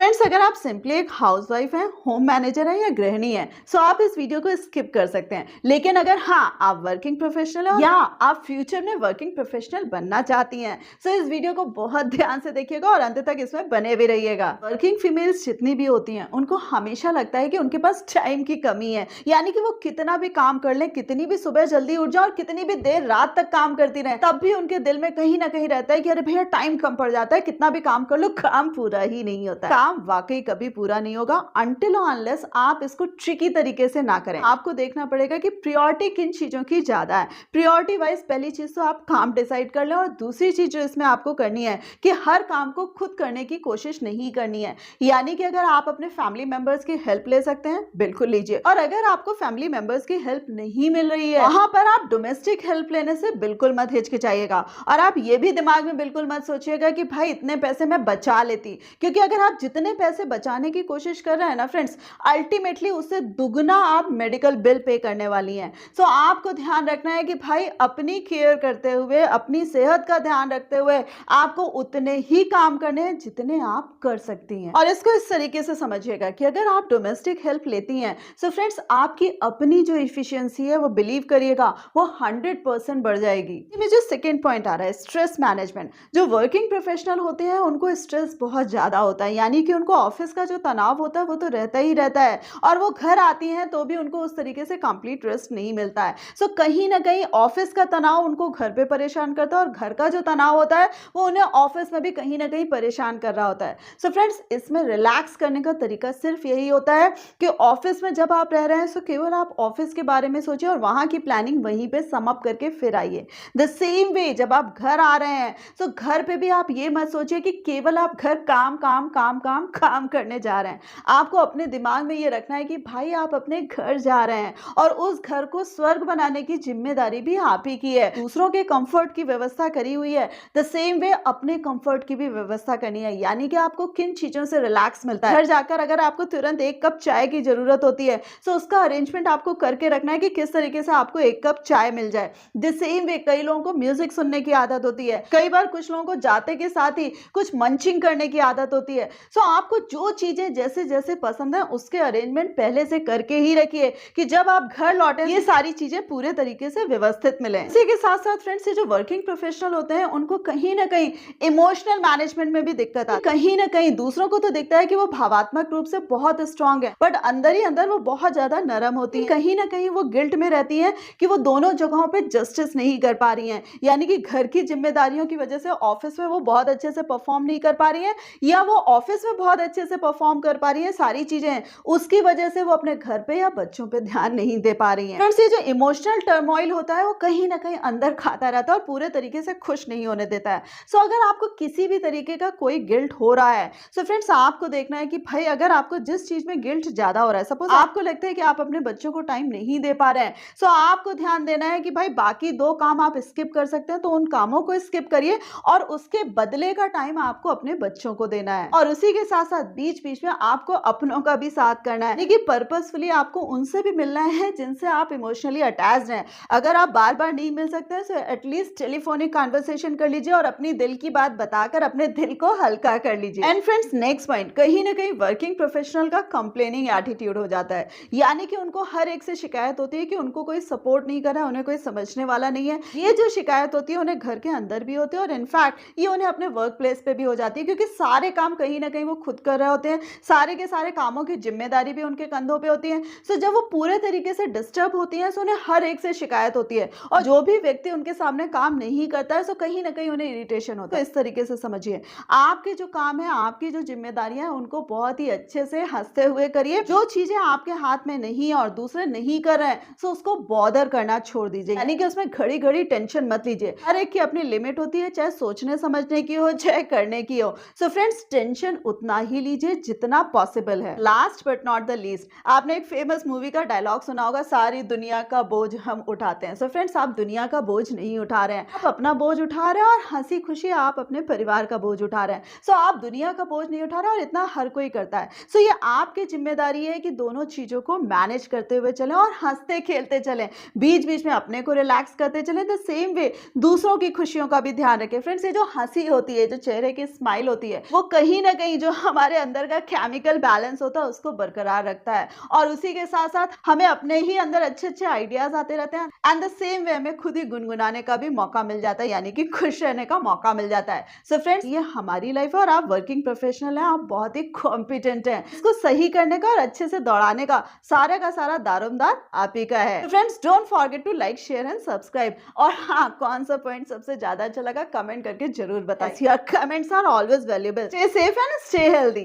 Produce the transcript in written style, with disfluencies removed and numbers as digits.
Friends, अगर आप simply एक हाउसवाइफ हैं, होम मैनेजर हैं या गृहिणी हैं, सो आप इस वीडियो को स्किप कर सकते हैं। लेकिन अगर हाँ, आप वर्किंग प्रोफेशनल हैं या आप फ्यूचर में वर्किंग प्रोफेशनल बनना चाहती हैं, सो इस वीडियो को बहुत ध्यान से देखिएगा और अंत तक इसमें बने भी रहिएगा। वर्किंग फीमेल्स जितनी भी होती हैं, उनको हमेशा लगता है कि उनके पास टाइम की कमी है, यानी कि वो कितना भी काम कर लें, कितनी भी सुबह जल्दी उठ जाए और कितनी भी देर रात तक काम करती रहे, तब भी उनके दिल में कहीं ना कहीं रहता है कि अरे भैया टाइम कम पड़ जाता है, कितना भी काम कर लो काम पूरा ही नहीं होता। काम वाकई कभी पूरा नहीं होगा अनटिल अनलेस आप इसको ट्रिकी तरीके से ना करें। आपको देखना पड़ेगा कि प्रायोरिटी किन चीजों की ज्यादा है। प्रायोरिटी वाइज पहली चीज तो आप काम डिसाइड कर लें और दूसरी चीज जो इसमें आपको करनी है कि हर काम को खुद करने की कोशिश नहीं करनी है। यानी कि अगर आप अपने फैमिली मेंबर्स की हेल्प ले सकते हैं, बिल्कुल लीजिए, और अगर आपको फैमिली मेंबर्स की हेल्प नहीं मिल रही है, वहां पर आप डोमेस्टिक हेल्प लेने से बिल्कुल मत हिचकिचाइएगा। और आप ये भी दिमाग में बिल्कुल मत सोचिएगा कि भाई इतने पैसे मैं बचा लेती, क्योंकि अगर आप जितने पैसे बचाने की कोशिश कर रहे हैं ना फ्रेंड्स, अल्टीमेटली उससे दुगना आप मेडिकल बिल पे करने वाली हैं। सो आपको ध्यान रखना है कि भाई अपनी केयर करते हुए, अपनी सेहत का ध्यान रखते हुए आपको उतने ही काम करने हैं जितने आप कर सकती हैं। और इसको इस तरीके से समझिएगा कि अगर आप डोमेस्टिक हेल्प लेती हैं, सो फ्रेंड्स आपकी अपनी जो इफिशियंसी है वो बिलीव करिएगा वो 100% बढ़ जाएगी। इसमें जो सेकेंड पॉइंट आ रहा है, स्ट्रेस मैनेजमेंट। जो वर्किंग प्रोफेशनल होते हैं उनको स्ट्रेस बहुत ज्यादा होता है, यानी कि उनको ऑफिस का जो तनाव होता है वो तो रहता ही रहता है, और वो घर आती हैं तो भी उनको उस तरीके से कंप्लीट रेस्ट नहीं मिलता है। सो कहीं ना कहीं ऑफिस का तनाव उनको घर पे परेशान करता है और घर का जो तनाव होता है वो उन्हें ऑफिस में भी कहीं ना कहीं परेशान कर रहा होता है। सो फ्रेंड्स, इसमें रिलैक्स करने का तरीका सिर्फ यही होता है कि ऑफिस में जब आप रह रहे हैं, सो केवल आप ऑफिस के बारे में सोचिए और वहां की प्लानिंग वहीं पे सम अप करके फिर आइए। द सेम वे जब आप घर आ रहे हैं, सो घर पे भी आप ये मत सोचिए कि केवल आप घर काम काम काम काम काम करने जा रहे हैं। आपको अपने दिमाग में ये रखना है कि भाई आप अपने घर जा रहे हैं और उस घर को स्वर्ग बनाने की जिम्मेदारी भी आप ही की है। दूसरों के कंफर्ट की व्यवस्था करी हुई है, द सेम वे अपने कंफर्ट की भी व्यवस्था करनी है। यानी कि आपको किन चीजों से रिलैक्स मिलता है। घर जाकर अगर आपको तुरंत एक कप चाय की जरूरत होती है, तो उसका अरेंजमेंट आपको करके रखना है कि किस तरीके से आपको एक कप चाय मिल जाए। द सेम वे कई लोगों को म्यूजिक सुनने की आदत होती है, कई बार कुछ लोगों को जाते के साथ ही कुछ मंचिंग करने की आदत होती है। सो आपको जो चीजें जैसे जैसे पसंद है उसके अरेंजमेंट पहले से करके ही रखिए कि जब आप घर लौटे ये सारी चीजें पूरे तरीके से व्यवस्थित मिले। इसी के साथ साथ फ्रेंड्स, ये जो वर्किंग प्रोफेशनल होते हैं उनको कहीं ना कहीं इमोशनल मैनेजमेंट में भी दिक्कत आती है। कहीं ना कहीं दूसरों को तो दिखता है कि वो भावात्मक रूप से बहुत स्ट्रांग है, बट अंदर ही अंदर वो बहुत ज्यादा नरम होती है। कहीं ना कहीं वो गिल्ट में रहती है कि वो दोनों जगहों पे जस्टिस नहीं कर पा रही हैं। यानी कि घर की जिम्मेदारियों की वजह से ऑफिस में वो बहुत अच्छे से परफॉर्म नहीं कर पा रही है, या वो ऑफिस में बहुत अच्छे से परफॉर्म कर पा रही है, सारी चीजें उसकी वजह से वो अपने घर पे या बच्चों पे ध्यान नहीं दे पा रही हैं। फ्रेंड्स, ये जो इमोशनल टर्मोइल होता है वो कहीं ना कहीं अंदर खाता रहता है और पूरे तरीके से खुश नहीं होने देता है। सो अगर आपको किसी भी तरीके का कोई गिल्ट हो रहा है, सो फ्रेंड्स आपको देखना है कि भाई अगर आपको जिस चीज में गिल्ट ज्यादा हो रहा है, सपोज आपको लगता है कि आप अपने बच्चों को टाइम नहीं दे पा रहे हैं, सो आपको ध्यान देना है कि भाई बाकी दो काम आप स्किप कर सकते हैं, तो उन कामों को स्किप करिए और उसके बदले का टाइम आपको अपने बच्चों को देना है। और उसी के साथ साथ बीच बीच में आपको अपनों का भी साथ करना है, यानी पर्पसफुली आपको उनसे भी मिलना है जिनसे आप इमोशनली अटैच्ड हैं। अगर आप बार बार नहीं मिल सकते हैं, तो एटलीस्ट टेलीफोनिक कन्वर्सेशन कर लीजिए और अपनी दिल की बात बताकर अपने दिल को हल्का कर लीजिए। एंड फ्रेंड्स, नेक्स्ट पॉइंट, कहीं ना कहीं वर्किंग प्रोफेशनल का कंप्लेनिंग एटीट्यूड हो जाता है। यानी कि उनको हर एक से शिकायत होती है कि उनको कोई सपोर्ट नहीं कर रहा है, उन्हें कोई समझने वाला नहीं है। ये जो शिकायत होती है उन्हें घर के अंदर भी होती है और इनफैक्ट ये उन्हें अपने वर्क प्लेस पे भी हो जाती है, क्योंकि सारे काम कहीं ना कहीं वो खुद कर रहे होते हैं, सारे के सारे कामों की जिम्मेदारी भी उनके कंधों पे होती है। सो जब वो पूरे तरीके से डिस्टर्ब होती है, सो उन्हें हर एक से शिकायत होती है, और जो भी व्यक्ति उनके सामने काम नहीं करता है, सो कहीं ना कहीं उन्हें इरिटेशन होता है। तो इस तरीके से समझिए, आपके जो काम है, आपकी जो जिम्मेदारियां हैं, उनको बहुत ही अच्छे से हंसते हुए करिए। जो चीजें आपके हाथ में नहीं है और दूसरे नहीं कर रहे हैं, सो उसको बॉदर करना छोड़ दीजिए, यानी कि उसमें घड़ी घड़ी टेंशन मत लीजिए। हर एक की अपनी लिमिट होती है, चाहे सोचने समझने की हो चाहे करने की हो। सो फ्रेंड्स, टेंशन उतना ही लीजिए जितना पॉसिबल है। Last but not the least, आपने एक फेमस मूवी का डायलॉग सुना होगा, सारी दुनिया का बोझ हम उठाते हैं। सो फ्रेंड्स, आप दुनिया का बोझ नहीं उठा रहे हैं, आप अपना बोझ उठा रहे हैं और हंसी खुशी आप अपने परिवार का बोझ उठा रहे हैं। सो आप दुनिया का बोझ नहीं उठा रहे, और इतना हर कोई करता है। सो ये आपकी जिम्मेदारी है कि दोनों चीजों को मैनेज करते हुए चलें और हंसते खेलते चलें, बीच बीच में अपने को रिलैक्स करते चलें। द सेम वे दूसरों की खुशियों का भी ध्यान रखें। फ्रेंड्स, ये जो हंसी होती है, जो चेहरे की स्माइल होती है, वो कहीं ना कहीं जो हमारे अंदर का केमिकल बैलेंस होता है उसको बरकरार रखता है, और उसी के साथ साथ हमें अपने ही अंदर अच्छे-अच्छे आइडियाज आते रहते हैं, एंड द सेम वे हमें खुद ही गुनगुनाने का भी मौका मिल जाता है, यानी कि खुश रहने का मौका मिल जाता है। सो फ्रेंड्स, ये हमारी लाइफ है और आप वर्किंग प्रोफेशनल हैं, आप बहुत ही कॉम्पिटेंट हैं। इसको सही करने का और अच्छे से दौड़ाने का सारा दारोमदार आप ही का है। तो friends, don't forget to like, share and subscribe. और हाँ, कौन सा पॉइंट सबसे ज्यादा अच्छा लगा कमेंट करके जरूर बताएं। Your comments are always valuable. Stay safe and stay healthy.